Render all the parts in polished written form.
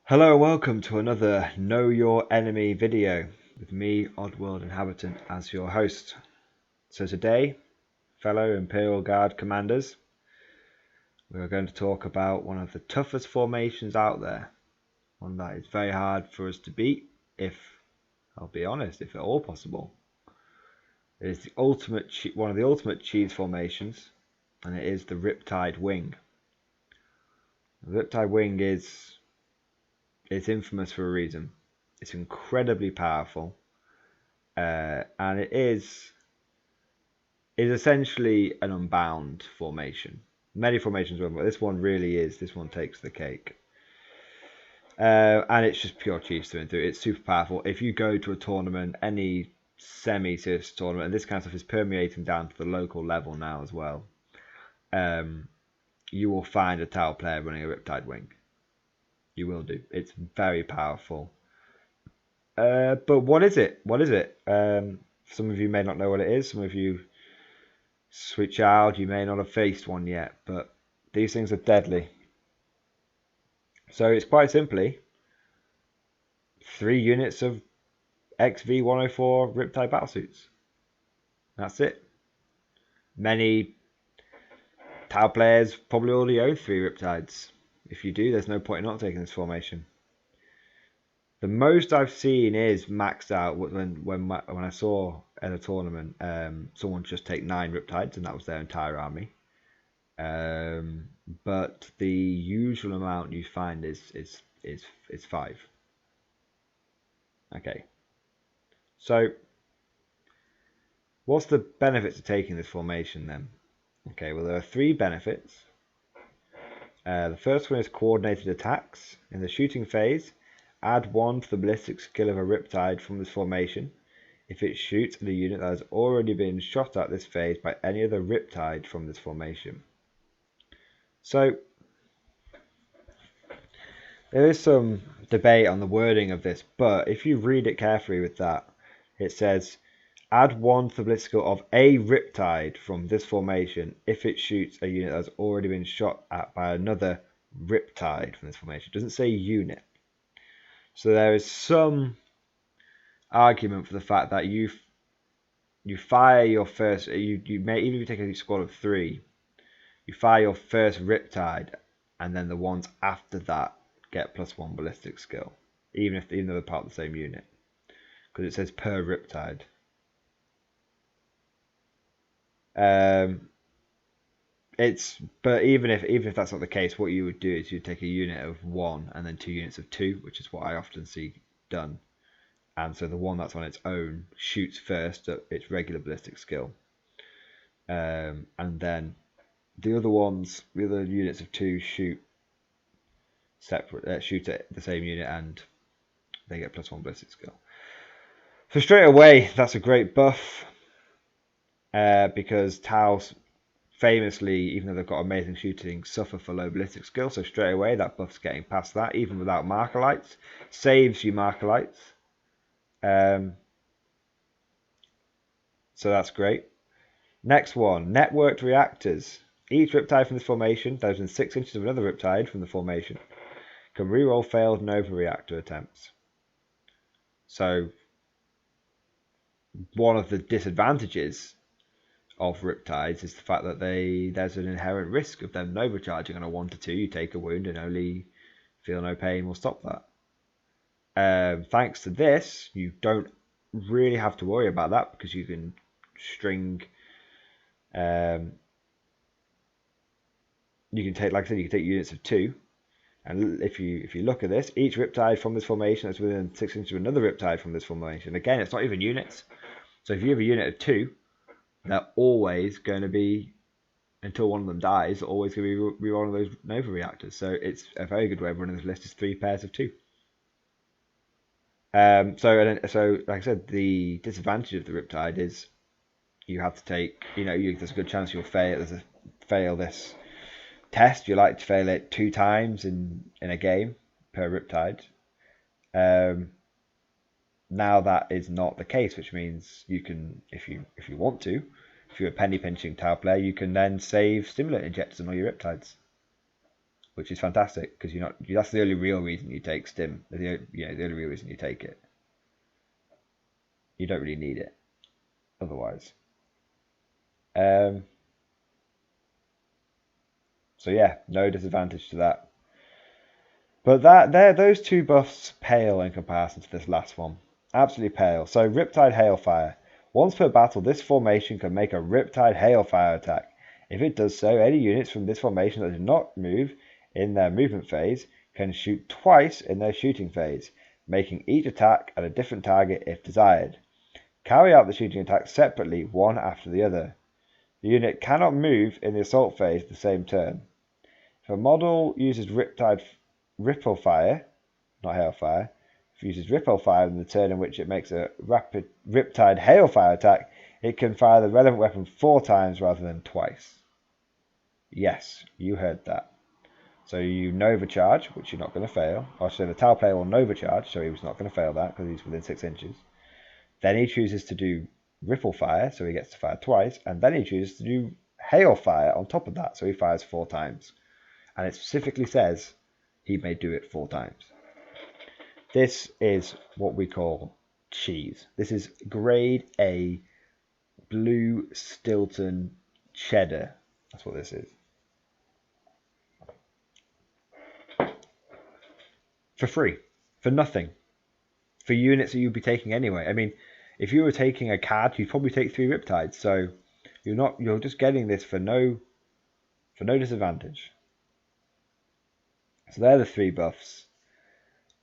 Hello and welcome to another Know Your Enemy video with me, Oddworld Inhabitant, as your host. So today, fellow Imperial Guard commanders, we are going to talk about one of the toughest formations out there. One that is very hard for us to beat, if, I'll be honest, if at all possible. It is one of the ultimate cheese formations, and it is the Riptide Wing. The Riptide Wing is infamous for a reason. It's incredibly powerful. And it is essentially an unbound formation. Many formations will, but this one really is. This one takes the cake. And it's just pure cheese through and through. It's super powerful. If you go to a tournament, any semi-serious tournament, and this kind of stuff is permeating down to the local level now as well, you will find a Tau player running a Riptide Wing. You will do. It's very powerful. But what is it? What is it? Some of you may not know what it is. Some of you, sweet child, you may not have faced one yet, but these things are deadly. So it's quite simply 3 units of XV-104 Riptide battlesuits. That's it. Many Tau players probably already own 3 Riptides. If you do, there's no point in not taking this formation. The most I've seen is maxed out when I saw at a tournament someone just take 9 Riptides, and that was their entire army. But the usual amount you find is 5. Okay. So what's the benefits of taking this formation then? Okay, well there are 3 benefits. The first one is coordinated attacks. In the shooting phase, add 1 to the ballistic skill of a Riptide from this formation if it shoots at a unit that has already been shot at this phase by any other Riptide from this formation. So there is some debate on the wording of this, but if you read it carefully with that, it says add 1 to the ballistic skill of a Riptide from this formation if it shoots a unit that has already been shot at by another Riptide from this formation. It doesn't say unit. So there is some argument for the fact that you fire your first, you may, even if you take a squad of 3, you fire your first Riptide, and then the ones after that get +1 ballistic skill, even though they're part of the same unit, because it says per Riptide. But even if that's not the case, what you would do is you'd take a unit of 1 and then 2 units of 2, which is what I often see done. And so the one that's on its own shoots first at its regular ballistic skill, and then the other units of 2 shoot separate, shoot at the same unit, and they get +1 ballistic skill. So straight away, that's a great buff, because Taus famously, even though they've got amazing shooting, suffer for low ballistic skill. So straight away, that buff's getting past that, even without marker lights. Saves you marker lights. So that's great. Next one, networked reactors. Each Riptide from this formation that is in 6 inches of another Riptide from the formation can reroll failed Nova reactor attempts. So one of the disadvantages of Riptides is the fact that there's an inherent risk of them Nova charging on a 1 to 2. You take a wound and only feel no pain will stop that. Thanks to this, you don't really have to worry about that, because you can string, you can take, like I said, you can take units of 2, and if you look at this, each Riptide from this formation is within 6 inches of another Riptide from this formation. Again, it's not even units. So if you have a unit of 2, they're always going to be, until one of them dies, always going to be rerolling those Nova reactors. So it's a very good way of running this list, is 3 pairs of 2. So like I said, the disadvantage of the Riptide is you have to take, there's a good chance you'll fail this test. You like to fail it 2 times in a game per Riptide. Now that is not the case, which means you can, if you want to, if you're a penny pinching Tau player, you can then save stimulant injectors on all your Riptides, which is fantastic because you're not. That's the only real reason you take stim. The only real reason you take it. You don't really need it otherwise. So yeah, no disadvantage to that. But those two buffs pale in comparison to this last one. Absolutely pale. So Riptide Hailfire. Once per battle, this formation can make a Riptide Hailfire attack. If it does so, any units from this formation that do not move in their movement phase can shoot twice in their shooting phase, making each attack at a different target if desired. Carry out the shooting attack separately, one after the other. The unit cannot move in the assault phase the same turn. If a model uses Ripple Fire, not Hailfire, if it uses Ripple Fire in the turn in which it makes a rapid Riptide Hailfire attack, it can fire the relevant weapon 4 times rather than twice. Yes, you heard that. So you Nova Charge, which you're not going to fail. Or so the Tau player will Nova Charge, so he was not going to fail that because he's within 6 inches. Then he chooses to do Ripple Fire, so he gets to fire twice, and then he chooses to do Hail Fire on top of that, so he fires 4 times. And it specifically says he may do it 4 times. This is what we call cheese. This is grade A blue Stilton cheddar. That's what this is. For free. For nothing. For units that you'd be taking anyway. I mean, if you were taking a CAD, you'd probably take 3 Riptides. So you're just getting this for no disadvantage. So they're the 3 buffs.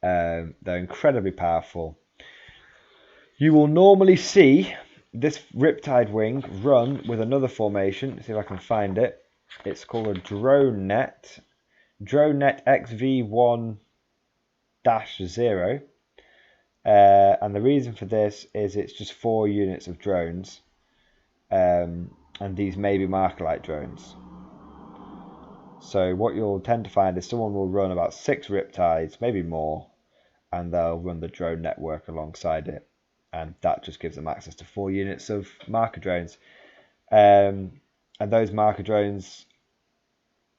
They're incredibly powerful. You will normally see this Riptide Wing run with another formation. Let's see if I can find it. It's called a Drone Net. Drone Net XV1-0. And the reason for this is it's just 4 units of drones. And these may be Markerite drones. So what you'll tend to find is someone will run about 6 Riptides, maybe more, and they'll run the drone network alongside it. And that just gives them access to 4 units of marker drones. And those marker drones,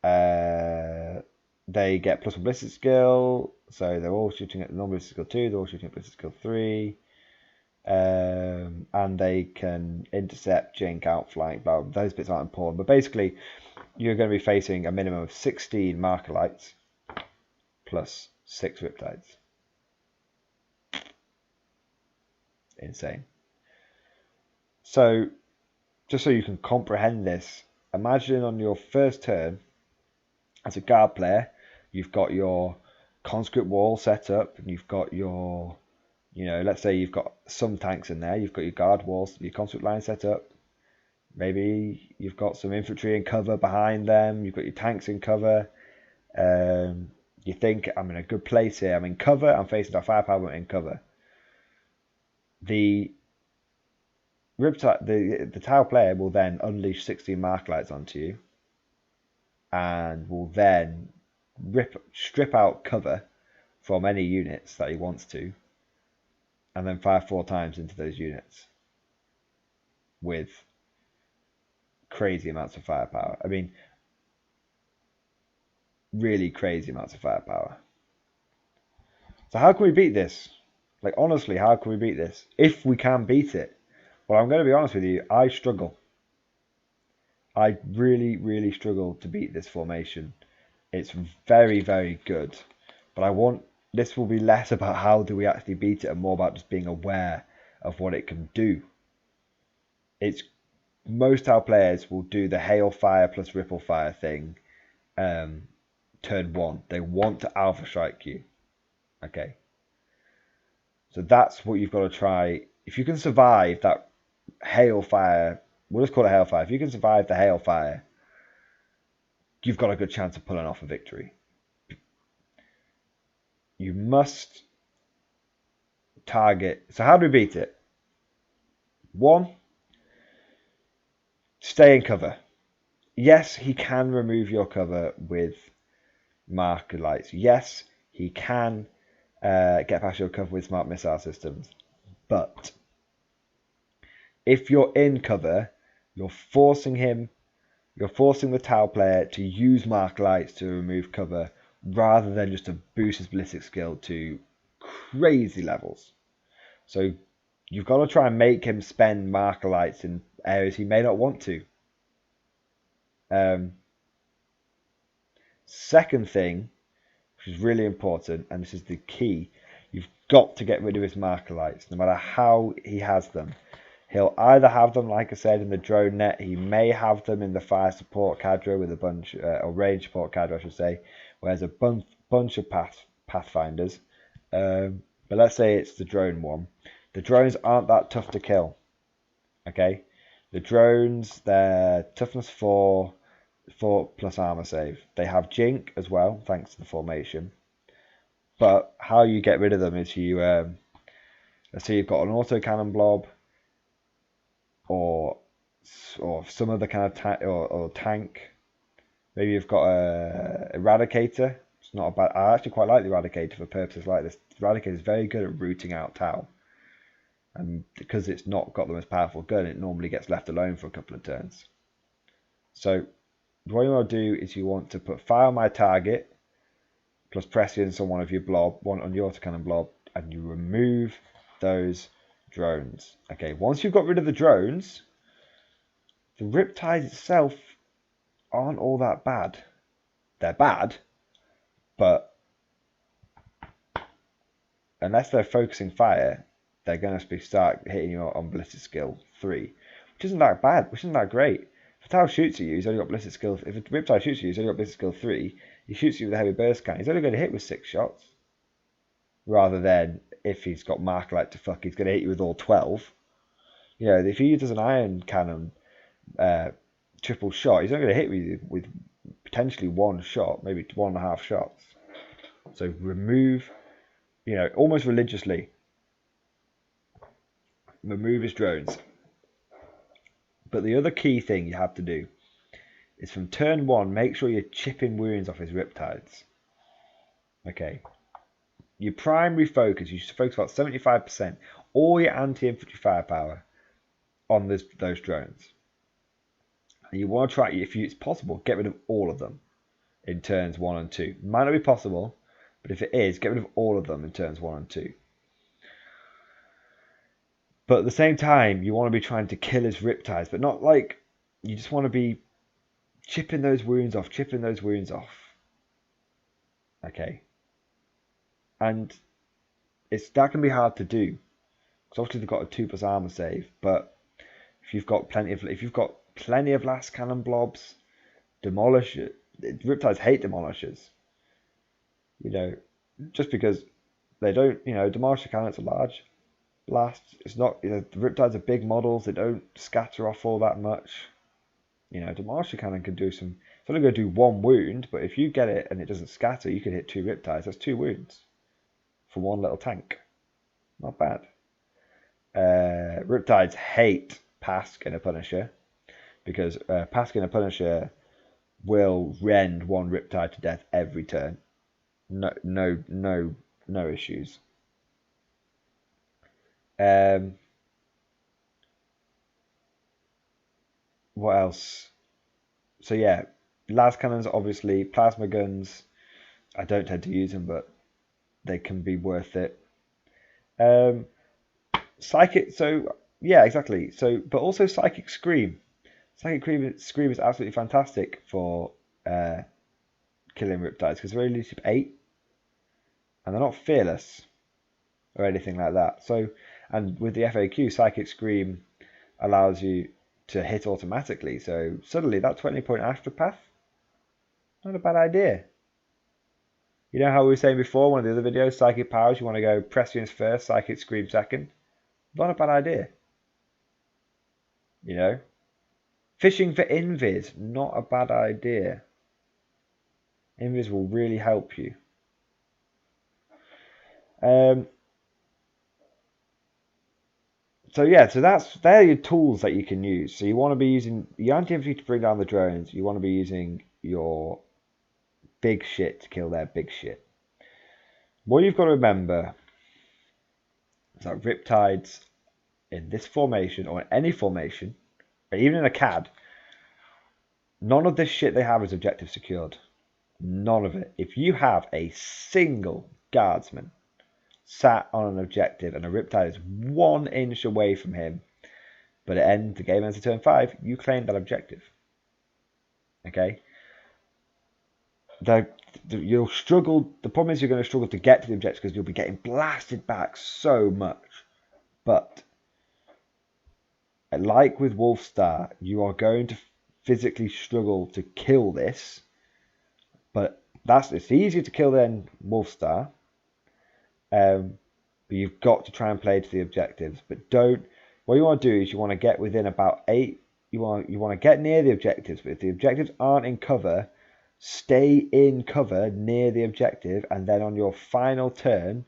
they get +1 ballistic skill, so they're all shooting at the normal ballistic skill 2, they're all shooting at ballistic skill 3. And they can intercept, jink, outflank, blah, blah. Those bits aren't important. But basically, you're going to be facing a minimum of 16 marker lights plus 6 Riptides. Insane. So, just so you can comprehend this, imagine on your first turn, as a guard player, you've got your conscript wall set up, and you've got your, let's say you've got some tanks in there, you've got your guard walls, your conscript line set up, maybe you've got some infantry in cover behind them, you've got your tanks in cover, you think, I'm in a good place here, I'm in cover, I'm facing our firepower, but in cover. The Riptide, the Tau player will then unleash 16 mark lights onto you, and will then strip out cover from any units that he wants to, and then fire 4 times into those units with crazy amounts of firepower. I mean, really crazy amounts of firepower. So how can we beat this? Like, honestly, how can we beat this? If we can beat it. Well, I'm going to be honest with you, I struggle. I really, really struggle to beat this formation. It's very, very good. But this will be less about how do we actually beat it and more about just being aware of what it can do. Most our players will do the Hail Fire plus Ripple Fire thing turn 1. They want to Alpha Strike you. Okay. So that's what you've got to try. If you can survive that Hail Fire, we'll just call it Hail Fire. If you can survive the Hail Fire, you've got a good chance of pulling off a victory. You must target. So how do we beat it? 1, stay in cover. Yes, he can remove your cover with marker lights. Yes, he can get past your cover with smart missile systems. But if you're in cover, you're forcing him You're forcing the Tau player to use Mark Lights to remove cover rather than just to boost his ballistic skill to crazy levels. So you've got to try and make him spend marker lights in areas he may not want to. Second thing, which is really important, and this is the key, you've got to get rid of his marker lights, no matter how he has them. He'll either have them, like I said, in the drone net. He may have them in the fire support cadre with a bunch, or range support cadre, I should say, where there's a bunch of pathfinders. But let's say it's the drone one. The drones aren't that tough to kill. Okay, the drones, they're toughness 4 plus armor save. They have Jink as well, thanks to the formation. But how you get rid of them is you, let's say you've got an autocannon blob, or some other kind of or tank. Maybe you've got a Eradicator. It's not a bad. I actually quite like the Eradicator for purposes like this. The Eradicator is very good at rooting out Tau, and because it's not got the most powerful gun, it normally gets left alone for a couple of turns. So what you want to do is you want to put fire on my target plus prescience on one of your blob, one on your autocannon blob, and you remove those drones. Okay, once you've got rid of the drones, the Riptides itself aren't all that bad. They're bad, but unless they're focusing fire, they're going to start hitting you on ballistic skill 3, which isn't that bad, which isn't that great. If a Tau shoots at you, he's only got ballistic skill. If a Riptide shoots at you, he's only got ballistic skill 3. He shoots you with a heavy burst cannon. He's only going to hit with 6 shots, rather than if he's got mark light to fuck, he's going to hit you with all 12. You know, if he does an iron cannon triple shot, he's only going to hit you with potentially 1 shot, maybe 1.5 shots. So remove, you know, almost religiously, remove his drones. But the other key thing you have to do is from turn 1, make sure you're chipping wounds off his Riptides. Okay. Your primary focus, you should focus about 75%, all your anti-infantry firepower on those drones. And you want to try, if it's possible, get rid of all of them in turns 1 and 2. Might not be possible, but if it is, get rid of all of them in turns 1 and 2. But at the same time, you want to be trying to kill his Riptides, but not like, you just want to be chipping those wounds off. Okay. And that can be hard to do, because obviously they've got a 2 plus armor save, but if you've got plenty of last cannon blobs, demolish it. Riptides hate demolishers. You know, just because they don't, you know, demolisher cannons are large. Blast, it's not, you know, the Riptides are big models, they don't scatter off all that much. You know, demolisher cannon can do some, it's only going to do 1 wound, but if you get it and it doesn't scatter, you can hit 2 Riptides. That's 2 wounds for 1 little tank. Not bad. Riptides hate Pask in a Punisher, because Pask in a Punisher will rend 1 Riptide to death every turn. No issues. What else? So yeah, las cannons, obviously. Plasma guns, I don't tend to use them, but they can be worth it. Psychic, so yeah, exactly. So, but also Psychic Scream. Psychic Scream is absolutely fantastic for killing Riptides, because they're only type 8, and they're not fearless or anything like that. So, and with the FAQ, Psychic Scream allows you to hit automatically. So suddenly that 20-point Astropath, not a bad idea. You know how we were saying before, one of the other videos, Psychic Powers, you want to go Prescience first, Psychic Scream second. Not a bad idea. You know? Fishing for Invis, not a bad idea. Invis will really help you. So yeah, so they're your tools that you can use. So you want to be using your anti-infantry to bring down the drones. You want to be using your big shit to kill their big shit. What you've got to remember is that Riptides in this formation, or in any formation, or even in a CAD, None of this shit they have is objective secured. None of it. If you have a single guardsman sat on an objective and a Riptide is 1 inch away from him, but the game ends at turn 5, you claim that objective. Okay? You'll struggle. The problem is you're going to struggle to get to the objective because you'll be getting blasted back so much. But like with Wolfstar, you are going to physically struggle to kill this. But it's easier to kill than Wolfstar. But you've got to try and play to the objectives. But don't. What you want to do is you want to get within about 8. You want to get near the objectives. But if the objectives aren't in cover, stay in cover near the objective, and then on your final turn,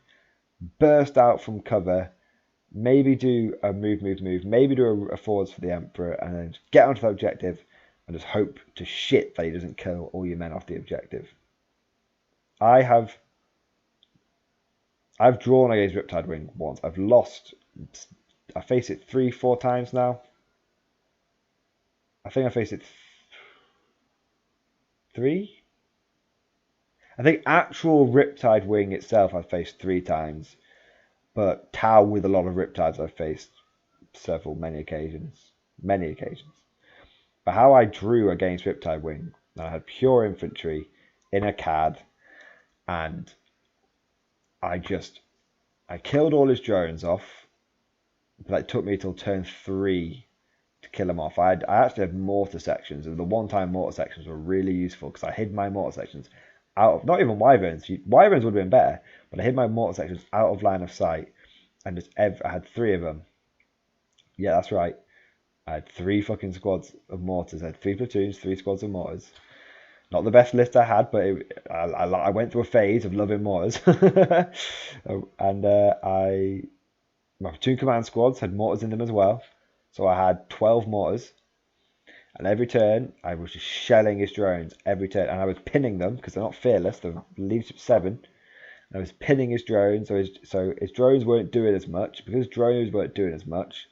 burst out from cover. Maybe do a move. Maybe do a forwards for the Emperor, and then get onto the objective, and just hope to shit that he doesn't kill all your men off the objective. I've drawn against Riptide Wing once. I've lost. I faced it 3-4 times now. I think I faced it 3. I think actual Riptide Wing itself I've faced 3 times. But Tau with a lot of Riptides I've faced many occasions. But how I drew against Riptide Wing, I had pure infantry in a CAD, and I killed all his drones off, but it took me till turn 3 to kill him off. I actually had mortar sections, and the one-time mortar sections were really useful because I hid my mortar sections out of, not even Wyverns. Wyverns would have been better, but I hid my mortar sections out of line of sight, and I had 3 of them. Yeah, that's right. I had 3 fucking squads of mortars. I had 3 platoons, 3 squads of mortars. Not the best list I had, but I went through a phase of loving mortars. And my platoon command squads had mortars in them as well. So I had 12 mortars. And every turn, I was just shelling his drones every turn. And I was pinning them, because they're not fearless, they're leadership 7. And I was pinning his drones, so his drones weren't doing as much. Because drones weren't doing as much,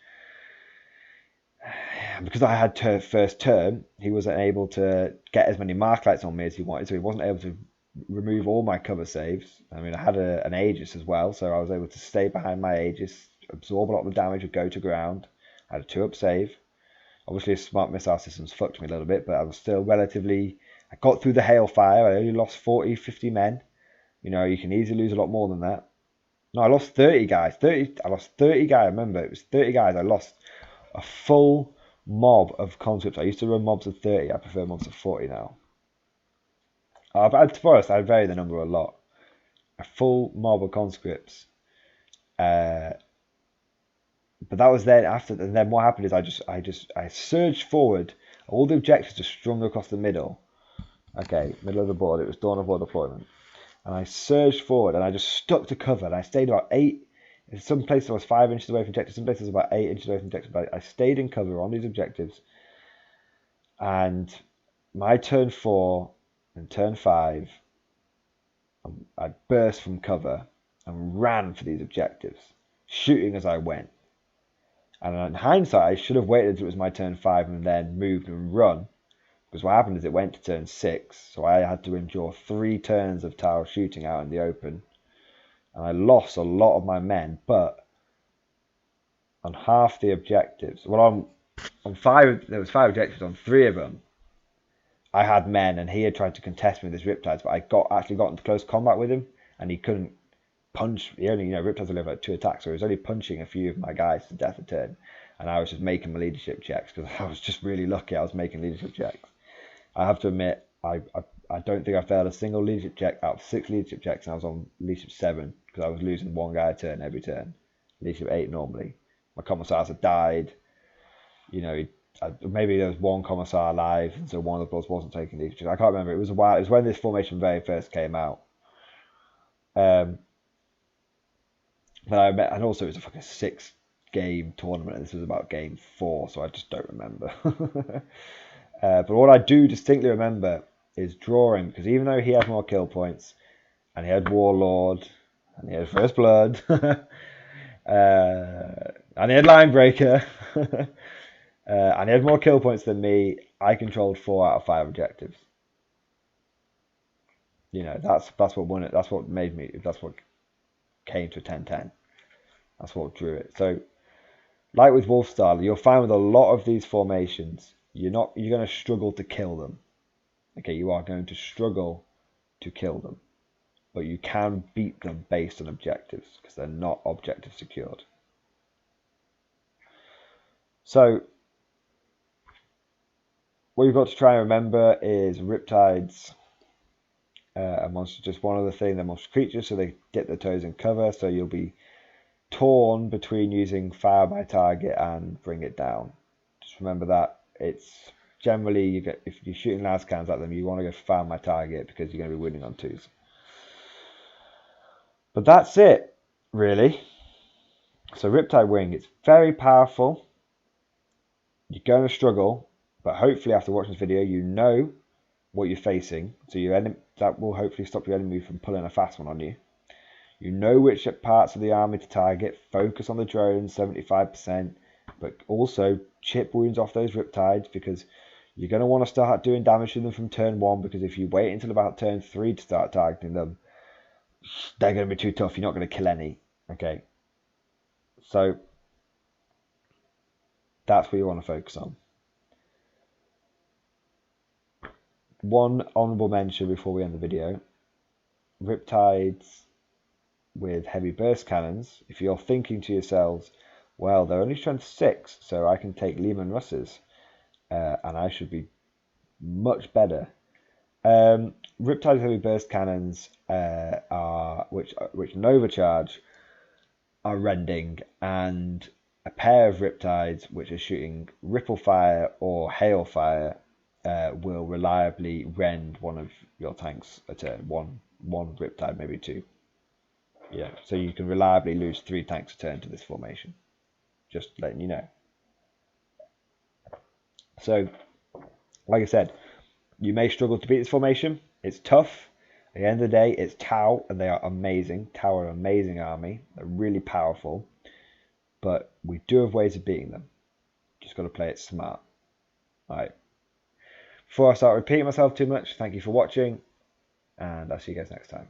because I had first turn, he wasn't able to get as many mark lights on me as he wanted, so he wasn't able to remove all my cover saves. I mean, I had an Aegis as well, so I was able to stay behind my Aegis, absorb a lot of the damage, would go to ground. I had a 2-up save. Obviously, smart missile systems fucked me a little bit, but I was still relatively. I got through the hailfire. I only lost 40, 50 men. You know, you can easily lose a lot more than that. No, I lost 30 guys. I lost 30 guys. I remember it was 30 guys. I lost a full mob of conscripts. I used to run mobs of 30. I prefer mobs of 40 now. To be honest, I vary the number a lot. A full mob of conscripts. But that was then after. And then what happened is I surged forward. All the objectives are strung across the middle. Okay, middle of the board. It was Dawn of War deployment. And I surged forward and I just stuck to cover. And I stayed about 8. In some places I was 5 inches away from objectives, some places I was about 8 inches away from objectives, but I stayed in cover on these objectives. And my turn 4 and turn 5, I burst from cover and ran for these objectives, shooting as I went. And in hindsight, I should have waited until it was my turn 5 and then moved and run. Because what happened is it went to turn 6, so I had to endure 3 turns of Tau shooting out in the open. And I lost a lot of my men, but on half the objectives, well, on 5, there was 5 objectives. On 3 of them, I had men, and he had tried to contest me with his Riptides, but I actually got into close combat with him, and he couldn't punch. He only, Riptides only have like 2 attacks, so he was only punching a few of my guys to death a turn, and I was just making my leadership checks because I was just really lucky. I was making leadership checks. I have to admit, I don't think I failed a single leadership check out of 6 leadership checks, and I was on leadership 7 because I was losing 1 guy a turn every turn. Leadership 8 normally. My commissars had died. Maybe there was 1 commissar alive, and so one of the boys wasn't taking leadership. I can't remember. It was a while. It was when this formation very first came out. But and also it was a fucking 6-game tournament, and this was about game 4, so I just don't remember. But what I do distinctly remember is drawing, because even though he had more kill points, and he had Warlord, and he had First Blood, and he had Linebreaker, And he had more kill points than me. I controlled 4 out of 5 objectives. You know, that's what won it. That's what made me. That's what came to 10-10. That's what drew it. So, like with Wolfstyle, you'll find with a lot of these formations, you're going to struggle to kill them. Okay, you are going to struggle to kill them, but you can beat them based on objectives because they're not objective secured. So, what you've got to try and remember is Riptides are monster, just one other thing. They're monster creatures, so they dip their toes in cover, so you'll be torn between using fire by target and bring it down. Just remember that it's generally if you're shooting last cans at them, you want to go fire by target because you're going to be winning on 2s. But that's it, really. So Riptide Wing, it's very powerful. You're going to struggle, but hopefully after watching this video, you know what you're facing. So that will hopefully stop your enemy from pulling a fast one on you. You know which parts of the army to target. Focus on the drones, 75%, but also chip wounds off those Riptides because you're going to want to start doing damage to them from turn 1 because if you wait until about turn 3 to start targeting them, they're going to be too tough. You're not going to kill any. Okay. So that's what you want to focus on. One honourable mention before we end the video. Riptides with heavy burst cannons. If you're thinking to yourselves, well, they're only strength 6, so I can take Lehman Russes and I should be much better. Riptide heavy burst cannons which Nova charge are rending, and a pair of Riptides which are shooting Ripple Fire or Hail Fire will reliably rend one of your tanks a turn. One Riptide, maybe 2. Yeah, so you can reliably lose 3 tanks a turn to this formation. Just letting you know. So, like I said, you may struggle to beat this formation. It's tough. At the end of the day, it's Tau, and they are amazing. Tau are an amazing army. They're really powerful. But we do have ways of beating them. Just got to play it smart. Alright. Before I start repeating myself too much, thank you for watching, and I'll see you guys next time.